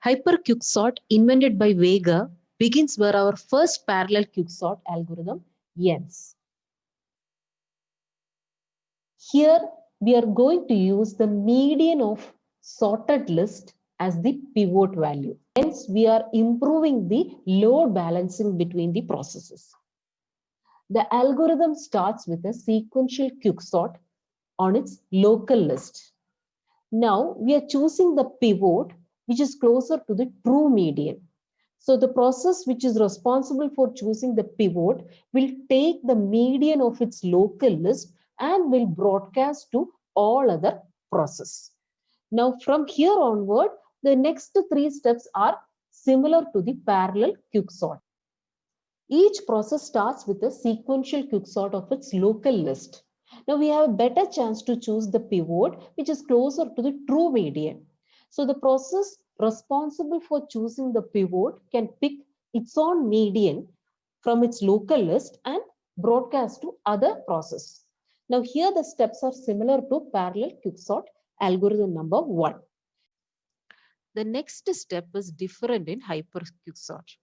Hyper-quicksort invented by Vega begins where our first parallel quicksort algorithm ends. Here we are going to use the median of sorted list as the pivot value. Hence we are improving the load balancing between the processes. The algorithm starts with a sequential quicksort on its local list. Now we are choosing the pivot which is closer to the true median. So the process which is responsible for choosing the pivot will take the median of its local list and will broadcast to all other processes. Now from here onward, the next three steps are similar to the parallel quicksort. Each process starts with a sequential quicksort of its local list. Now we have a better chance to choose the pivot which is closer to the true median. So the process responsible for choosing the pivot can pick its own median from its local list and broadcast to other process. Now here the steps are similar to parallel quicksort algorithm number 1. The next step is different in hyper quicksort.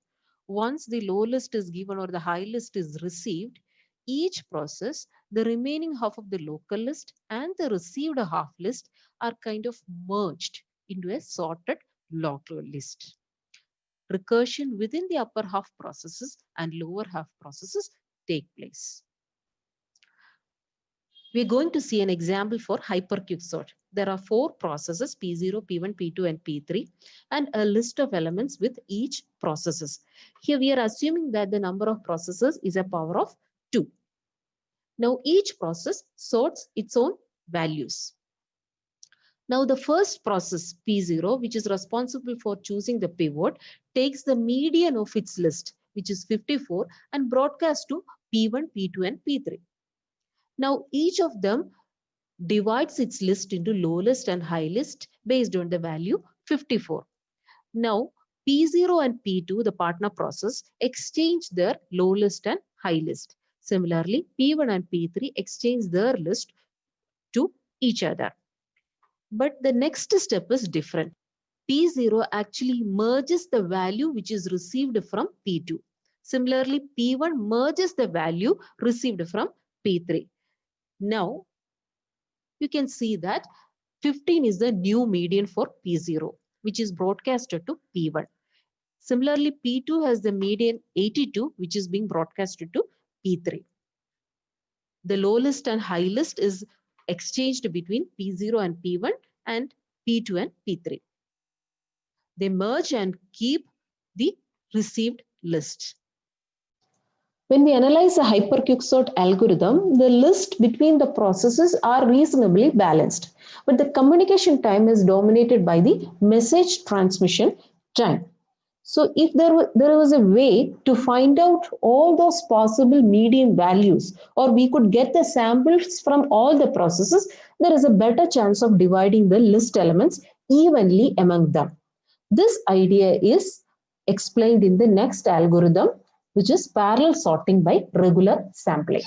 Once the low list is given or the high list is received, each process, the remaining half of the local list and the received half list are kind of merged into a sorted local list. Recursion within the upper half processes and lower half processes take place. We're going to see an example for hyper-quicksort. There are 4 processes, P0, P1, P2, and P3, and a list of elements with each processes. Here we are assuming that the number of processes is a power of 2. Now each process sorts its own values. Now the first process, P0, which is responsible for choosing the pivot, takes the median of its list, which is 54, and broadcasts to P1, P2, and P3. Now each of them divides its list into low list and high list based on the value 54. Now P0 and P2, the partner process, exchange their low list and high list. Similarly, P1 and P3 exchange their list to each other. But the next step is different. P0 actually merges the value which is received from P2. Similarly, P1 merges the value received from P3. Now, you can see that 15 is the new median for P0, which is broadcasted to P1. Similarly, P2 has the median 82, which is being broadcasted to P3. The low list and high list is exchanged between P0 and P1 and P2 and P3. They merge and keep the received list. When we analyze a hyper-quicksort algorithm, the list between the processes are reasonably balanced, but the communication time is dominated by the message transmission time. So if there was a way to find out all those possible median values, or we could get the samples from all the processes, there is a better chance of dividing the list elements evenly among them. This idea is explained in the next algorithm, which is parallel sorting by regular sampling.